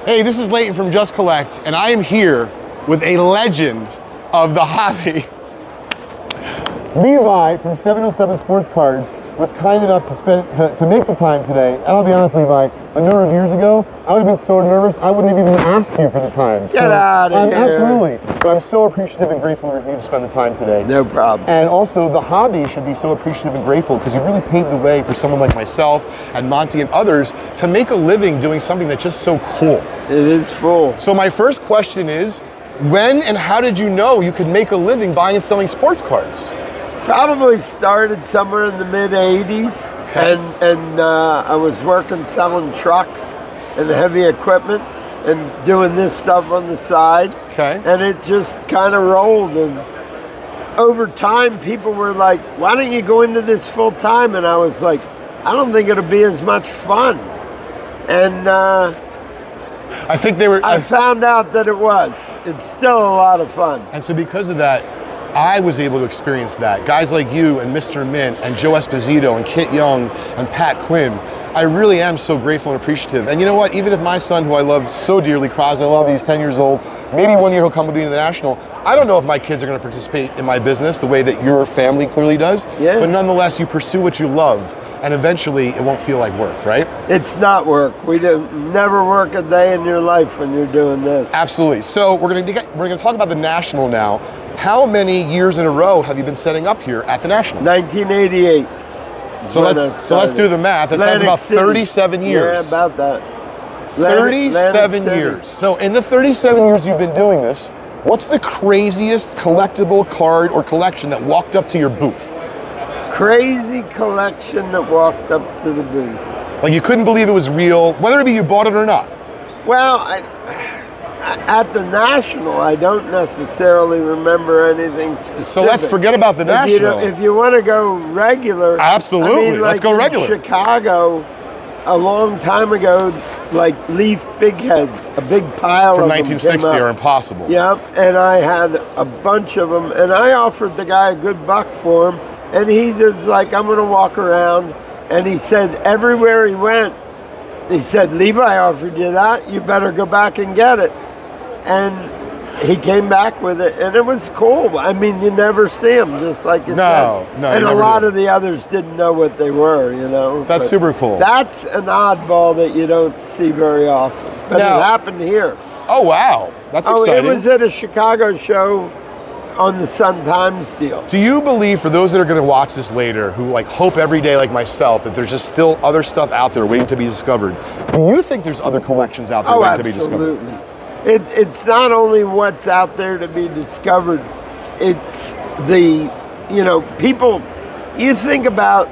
Hey, this is Leighton from Just Collect, and I am here with a legend of the hobby. Levi from 707 Sports Cards was kind enough to make the time today. And I'll be honest, Levi, a number of years ago, I would have been so nervous, I wouldn't have even asked you for the time. Get out of here. Absolutely. But I'm so appreciative and grateful for you to spend the time today. No problem. And also, the hobby should be so appreciative and grateful because you really paved the way for someone like myself and Monty and others to make a living doing something that's just so cool. It is full. So my first question is, when and how did you know you could make a living buying and selling sports cards? Probably started somewhere in the mid-'80s, Okay. and I was working selling trucks and heavy equipment and doing this stuff on the side. Okay. And it just kind of rolled, and over time people were like, why don't you go into this full time? And I was like, I don't think it'll be as much fun. And I think they were... I found out that it was. It's still a lot of fun. And so because of that, I was able to experience that. Guys like you and Mr. Mint and Joe Esposito and Kit Young and Pat Quinn, I really am so grateful and appreciative. And you know what, even if my son, who I love so dearly, cries, I love, he's 10 years old, maybe one year he'll come with me to the National. I don't know if my kids are gonna participate in my business the way that your family clearly does, Yeah. but nonetheless, you pursue what you love, and eventually it won't feel like work, right? It's not work. We do never work a day in your life when you're doing this. Absolutely. So we're gonna talk about the National now. How many years in a row have you been setting up here at the National? 1988. So let's do the math. That sounds about 37 years. Yeah, about that. 37 years. So in the 37 years you've been doing this, what's the craziest collectible card or collection that walked up to your booth? Crazy collection that walked up to the booth. Like you couldn't believe it was real, whether it be you bought it or not. Well, at the National, I don't necessarily remember anything specific. So let's forget about the National. If you want to go regular, Absolutely, I mean, let's like go regular. In Chicago, a long time ago, like Leaf Big Heads, a big pile From of them 1960 came are up. impossible. Yep, and I had a bunch of them, and I offered the guy a good buck for them, and he was like, I'm going to walk around, and he said everywhere he went, he said, Levi offered you that, you better go back and get it. And he came back with it, and it was cool. I mean, you never see them, just like you said. No, and you a never lot do. of the others didn't know what they were, you know. That's But super cool. That's an oddball that you don't see very often. But Now- it happened here. Oh wow, that's exciting. It was at a Chicago show on the Sun Times deal. Do you believe, for those that are going to watch this later, who like hope every day like myself, that there's just still other stuff out there waiting to be discovered? Do you think there's other collections out there waiting to be discovered? Absolutely. It's not only what's out there to be discovered, it's the, people, you think about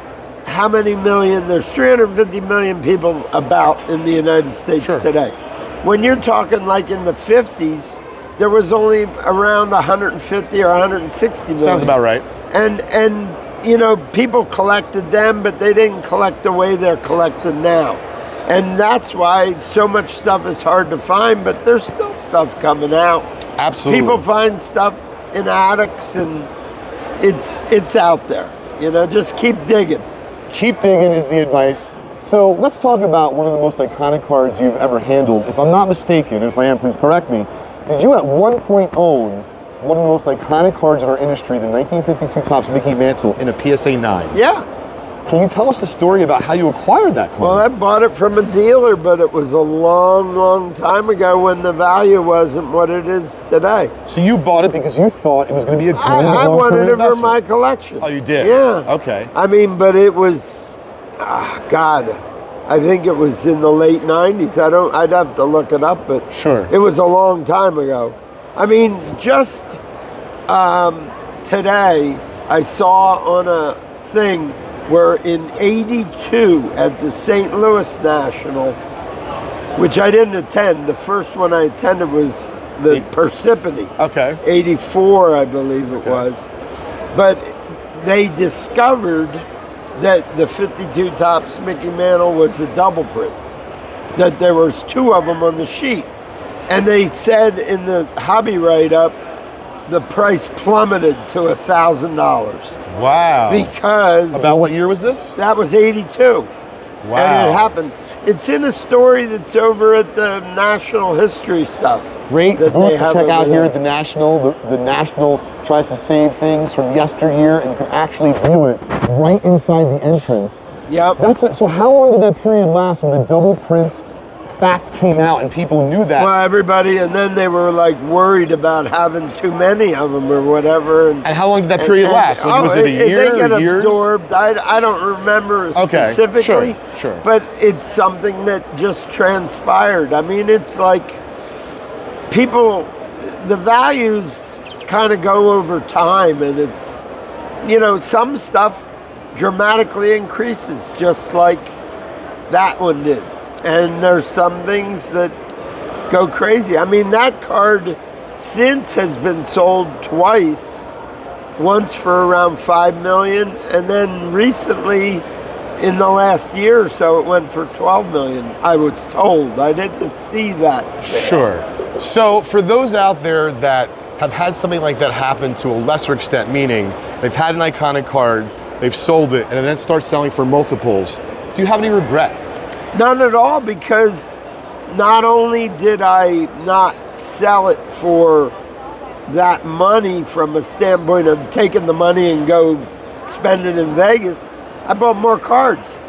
how many million, there's 350 million people about in the United States Sure. today. When you're talking like in the 50s, there was only around 150 or 160 million. Sounds about right. And people collected them, but they didn't collect the way they're collected now. And that's why so much stuff is hard to find, but there's still stuff coming out. Absolutely. People find stuff in attics, and it's out there. Just keep digging. Keep digging is the advice. So let's talk about one of the most iconic cards you've ever handled. If I'm not mistaken, and if I am, please correct me, did you at one point own one of the most iconic cards in our industry, the 1952 Topps Mickey Mantle in a PSA 9? Yeah. Can you tell us the story about how you acquired that card? Well, I bought it from a dealer, but it was a long, long time ago when the value wasn't what it is today. So you bought it because you thought it was going to be a great I long-term wanted it for investment. my collection. Oh, you did? Yeah. Okay. I mean, but it was, God, I think it was in the late 90s. I'd have to look it up, but Sure. it was a long time ago. I mean, just today, I saw on a thing where in '82 at the St. Louis National, which I didn't attend, the first one I attended was the Persephone. Okay. 84, I believe it was. But they discovered that the 52 Topps Mickey Mantle was a double print, that there was two of them on the sheet. And they said in the hobby write-up, the price plummeted to $1,000 Wow. because About what year was this? that was '82. Wow. And it happened. It's in a story that's over at the National History stuff. Great that booth they to have check over out here there. at the National. The National tries to save things from yesteryear, and you can actually view it right inside the entrance. Yep. That's it. So how long did that period last when the double print fact came out and people knew that? Well, everybody, and then they were like worried about having too many of them or whatever. And how long did that period last? Was it a year They get or years? absorbed. I don't remember specifically. Sure. But it's something that just transpired. I mean, it's like people, the values kind of go over time, and it's, you know, some stuff dramatically increases just like that one did. And there's some things that go crazy. I mean, that card since has been sold twice, once for around 5 million, and then recently in the last year or so it went for 12 million, I was told. I didn't see that sale. Sure. So for those out there that have had something like that happen to a lesser extent, meaning they've had an iconic card, they've sold it, and then it starts selling for multiples, do you have any regret? None at all, because not only did I not sell it for that money from a standpoint of taking the money and go spend it in Vegas, I bought more cards.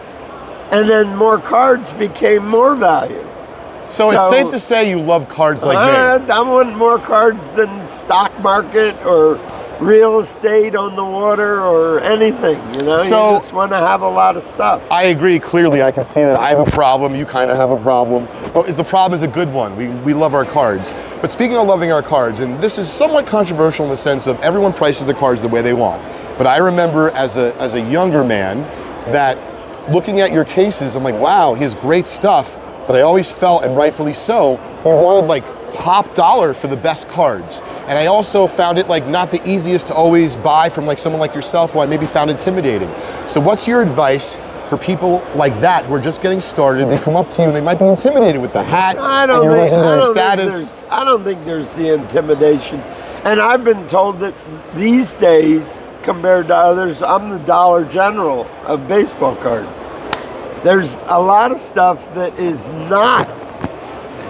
And then more cards became more value. So it's safe to say you love cards like me. I want more cards than stock market or real estate on the water or anything, you know? So, you just want to have a lot of stuff. I agree, clearly. I can see that I have a problem, you kind of have a problem. But the problem is a good one. We love our cards. But speaking of loving our cards, and this is somewhat controversial in the sense of everyone prices the cards the way they want. But I remember as a younger man that looking at your cases, I'm like, wow, he has great stuff. But I always felt, and rightfully so, he wanted like top dollar for the best cards. And I also found it like not the easiest to always buy from like someone like yourself who I maybe found intimidating. So what's your advice for people like that who are just getting started? They come up to you and they might be intimidated with the hat and your legendary status. I don't think there's the intimidation. And I've been told that these days, compared to others, I'm the Dollar General of baseball cards. There's a lot of stuff that is not.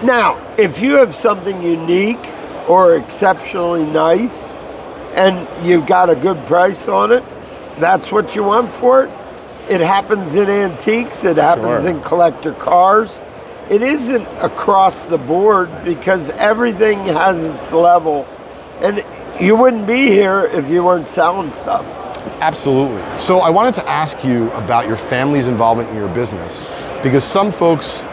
Now, if you have something unique or exceptionally nice and you've got a good price on it, that's what you want for it. It happens in antiques, it happens in collector cars. It isn't across the board because everything has its level. And you wouldn't be here if you weren't selling stuff. Absolutely. So I wanted to ask you about your family's involvement in your business, because some folks,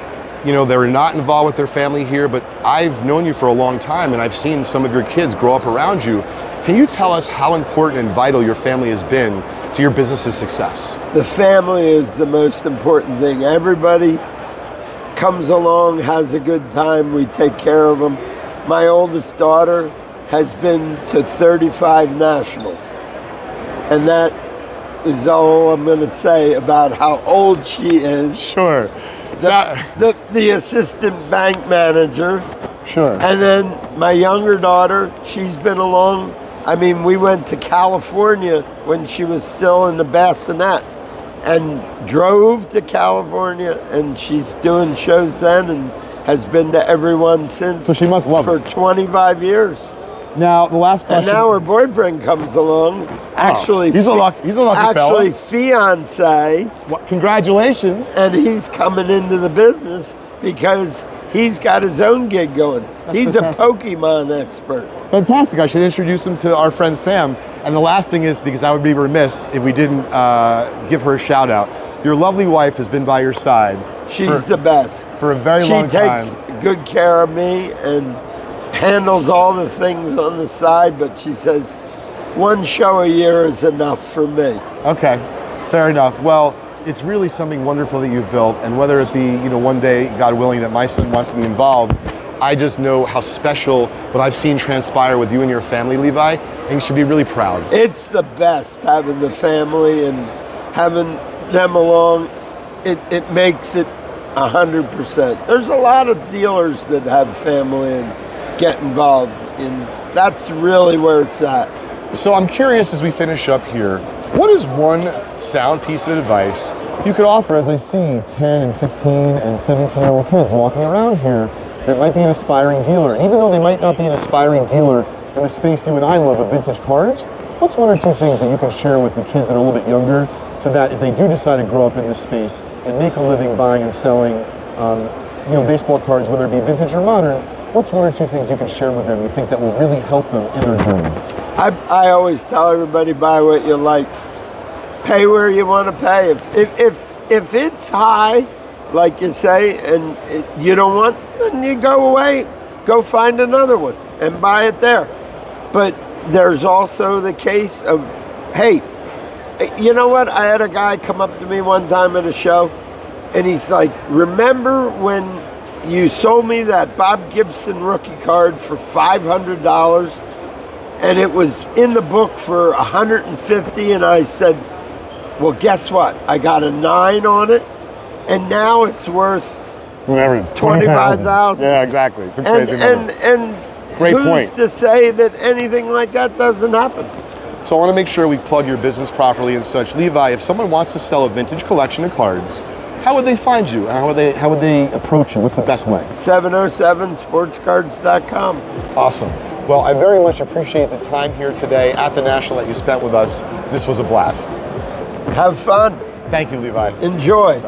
you know, they're not involved with their family here, but I've known you for a long time and I've seen some of your kids grow up around you. Can you tell us how important and vital your family has been to your business's success? The family is the most important thing. Everybody comes along, has a good time, we take care of them. My oldest daughter has been to 35 nationals. And that is all I'm going to say about how old she is. Sure. The assistant bank manager. Sure. And then my younger daughter, she's been along. I mean, we went to California when she was still in the bassinet and drove to California, and she's doing shows then and has been to every one since. So she must love it. For 25 years. Now, the last question. And now her boyfriend comes along. Actually, he's a lucky fella. Actually, fiance. Well, congratulations. And he's coming into the business because he's got his own gig going. He's fantastic. A Pokemon expert. Fantastic. I should introduce him to our friend Sam. And the last thing is, because I would be remiss if we didn't give her a shout out, your lovely wife has been by your side. She's the best. For a very long time. She takes good care of me and handles all the things on the side, but she says one show a year is enough for me. Okay, fair enough. Well, it's really something wonderful that you've built, and whether it be, you know, one day, God willing, that my son wants to be involved, I just know how special what I've seen transpire with you and your family, Levi, and you should be really proud. It's the best having the family and having them along. It makes it 100%. There's a lot of dealers that have family and get involved in. That's really where it's at. So I'm curious, as we finish up here, What is one sound piece of advice you could offer, as I see 10 and 15 and 17-year-old kids walking around here that might be an aspiring dealer? And even though they might not be an aspiring dealer in the space you and I love of vintage cars, what's one or two things that you can share with the kids that are a little bit younger, so that if they do decide to grow up in this space and make a living buying and selling baseball cards, whether it be vintage or modern, what's one or two things you can share with them you think that will really help them in their journey? I always tell everybody, buy what you like. Pay where you want to pay. If it's high, like you say, and you don't want, then you go away. Go find another one and buy it there. But there's also the case of, hey, you know what? I had a guy come up to me one time at a show, and he's like, remember when you sold me that Bob Gibson rookie card for $500 and it was in the book for $150? And I said, well, guess what? I got a 9 on it, and now it's worth $25,000. Yeah, exactly. It's a crazy number. And great who's point. to say that anything like that doesn't happen? So I want to make sure we plug your business properly and such. Levi, if someone wants to sell a vintage collection of cards, how would they find you? How would they approach you? What's the best way? 707sportscards.com. Awesome. Well, I very much appreciate the time here today at the National that you spent with us. This was a blast. Have fun. Thank you, Levi. Enjoy.